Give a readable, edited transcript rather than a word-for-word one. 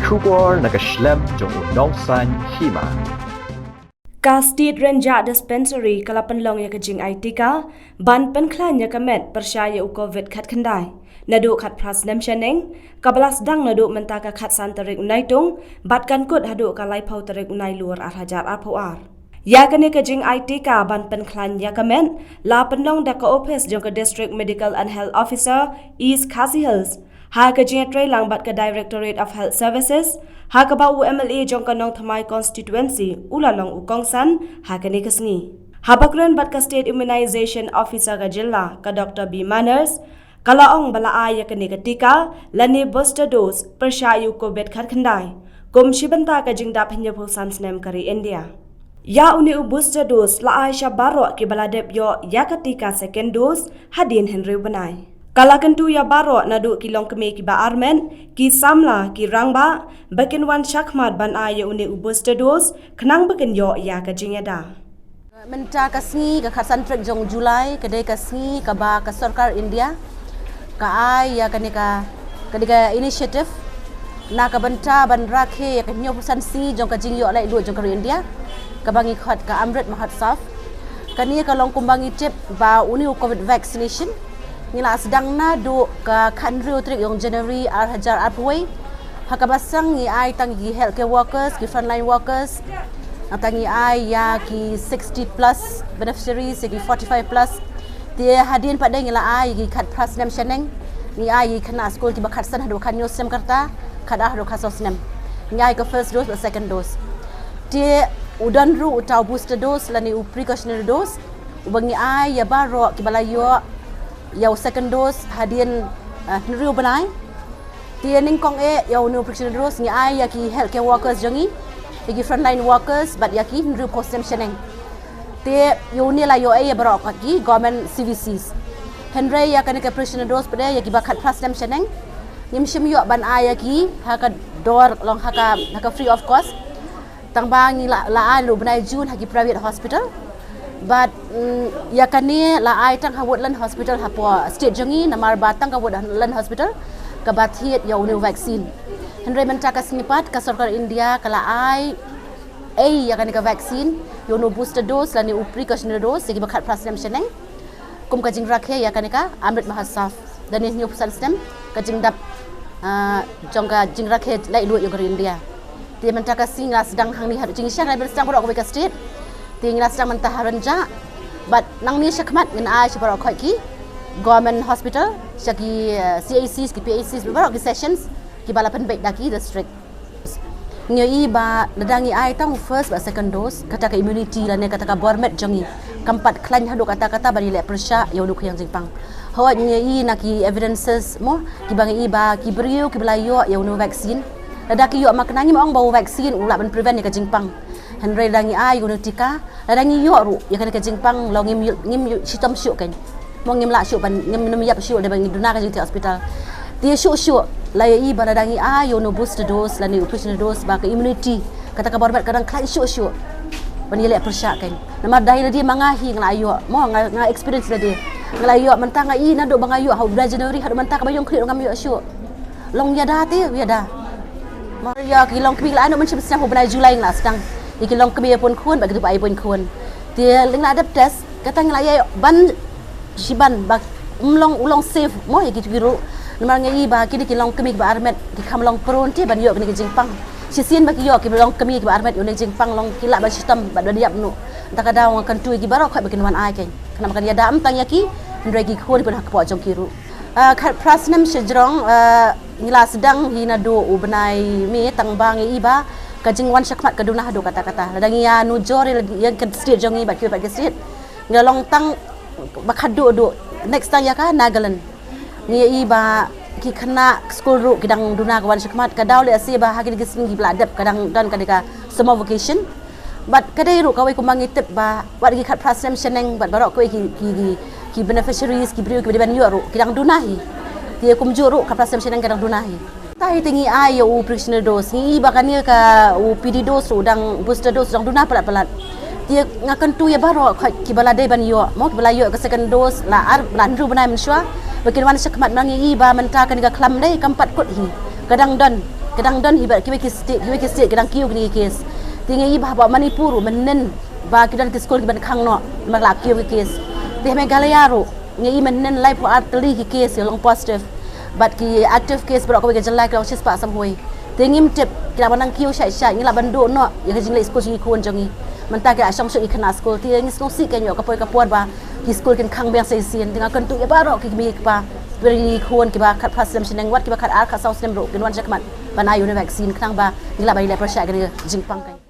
Kubor nakaslem jong unongsan hima. Ka State Ranger Dispensary kalapan long ya kajing IT ka ban penklan ya kamet persyaya u COVID khat khandai nadu khat pras nem shaneng kabalas dang nadu mentaka khat santarik unai tung batkan kut hadu kalai pau tarik unai luar arhajar arpoar ya kane kajing IT ka ban penklan ya kamet la penlong da ka office jong ka District Medical and Health Officer East Khasi Hills ha kajing tray lang bat ka Directorate of Health Services ha ka ba UMLA jong ka nong thamai constituency ulalong ukongsan ha kane kasngi ha bakren bat ka State Immunization Officer ka jilla ka Dr. B Manners kalaong balaay ya kane katika lani booster dose persyayu COVID khat khandai kum shibanta ka jingda phanya phosan snem kari India ya uni u booster dose la Aisha baro ki baladep yo ya katika second dose hadin Henry banai kalakan tu ya baro nadu kilong keme ki ba armen ki samla ki rangba bakin wan shakmat ban aya uni u booster dose khnang bakin yo ya ka jingada menta kasngi ka khasan trek jong Julai kedai kasngi ka ba ka sarkar India ka ai ya kanika kadika initiative na ka banta ban rakhe ya ka nyo pusan si jong ka jing yo lai du jong ka India ka bangi khat ka Amrit Mahatsaf kani ka long kumbangi tip ba uni u COVID vaccination nila sedang na do ka country utrik yung January hajar apway hakabasang ni ay tangi healthcare workers ki frontline workers tangi ay ya ki 60 plus beneficiaries ki 45 plus dia hadin pada nila ay ki khat pras nem shaneng ni ay kana school ti bakhat san hadu kanyo sem karta kada hadu khasos nem ni ay ka first dose or second dose dia udan ru utau booster dose lani u precautionary dose ubangi ay ya baro ki balayo yau second dose hadian nriu banai dia ningkong yau nu precautionary dose ngi ai yaki healthcare workers jongi yaki frontline workers but yaki nriu post sheneng dia yu ni la yo ya barok ki government CVCs henry ya kan ke precautionary dose pada yaki bakat plus sheneng ngim shim yo ban ai yaki haka dor long haka free of cost tangbang ni la lu banai June haki private hospital but ya kani la ai tang hawut lan hospital hapo state jongi namar batang hawut lan hospital ka bathiet ya uni vaccine henry menta ka snipat ka sarkar India kala ai ya kani ka vaccine yo no booster dose lani precautionary dose sigi bakhat prasnam sheneng kum ka jing rakhe ya kani ka Amrit Mahatsaf dan ni pusan stem ka jing dap jongka jing rakhe lai lu yo ka India dia menta ka singa sedang hang ni hadu jing syang lai bersedang borok ka state tinggal sedang mentaharanja but nang ni syakmat ngin ai syabara khoi ki government hospital syaki CACs ki PACs beberapa ki sessions ki balapan baik daki district ngi ba nadangi ai tang first ba second dose kata ka immunity lan kata ka bormet jongi kampat klan hadu kata bani le persya yo lu yang jingpang hawa ngi naki evidences mo ki bangi ba ki brio ki belayo yo no vaccine nadaki yo maknangi maong bau vaccine ula ban prevent ni ka jingpang Henry dangi ay guna tika dangi yo ru ya kan ke jingpang lo ngim sitom syuk kan mo ngim la syuk ban ngim nem yap syuk de bangi duna ka jing hospital dia syuk la yi ba dangi ay yo no booster dose la ni operational dose ba ka immunity kata ka borbat kadang klan syuk ban yele persyak kan nama dai dia mangahi ngla ayo mo nga experience la dia ngla ayo mentang ai na do bang ayo ha January ha mentang ka bayong klik ngam yo syuk long ya da te ya da Maria kilong kmi la no men sebesar bulan Julai ngla sedang ikilong kami pun kun bagi tu ai pun kun dia lingla ada test kata ngelaya ban shiban bak ulong safe mo ya gitu biru nomor ngai ba kini kilong kami ba armet ki kamlong peron ti ban yo kini jingpang sisien bagi yo kilong kami ba armet yo ni jingpang long kila ba system ba diap nu tak ada orang kan tu gi baro khoi bakin wan ai kan kana makan ya dam tang yaki ndrai gi kun pun hak po jong kiru prasnam sejrong ngila sedang hinado ubnai mi tangbang iba kajing wan syakmat kaduna hadu kata-kata ladangi ya nujor yang ke street jongi bak ke street ngalong tang bakhadu do next time ya ka Nagaland ngi ba ki khana school ru kidang duna wan syakmat kadaw le asi ba hagi gising bladap kadang dan kadika summer vacation but kadai ru kawai kumangi tip ba wat gi khat prasem sheneng bat barok koi ki beneficiaries ki brio ki ban yo ru kidang dunahi dia kumjuru ka prasem sheneng kadang dunahi tahi tinggi ai u precautionary dose ni bakania ka u PD dose udang booster dose udang duna pelat dia ngakan tu ya baro ki balade ban yo mo bala yo ka second dose la ar lan ru banai mensua bakin wan syakmat mangi ba menta kan ga klam dai kampat kut hi kadang don kadang don hibat kiwe state kadang kiu ni kes tingi i bahwa Manipur menen ba kidan ke skol kiban khang no magla kiu kes te me galayaro ngi menen life artery ki kes long positive but ki active case berok ko ke jelai ka sis pa sam hoi tengim tep kira banang kiu syai ngi la bandu no ya ke jingle skol ji kun jongi menta ke asong so ikna skol ti ngi skol si ke nyo ka poi ka puat ba ki skol ken khang beng sai sin tinga kan tu ya ba ro ki mi pa beri kun ki ba khat phasem sineng wat ki ba khat ar kha sau sem ro ken wan jakman bana yu ne vaccine khang ba ngi la ba ile pressure ke jingpang kai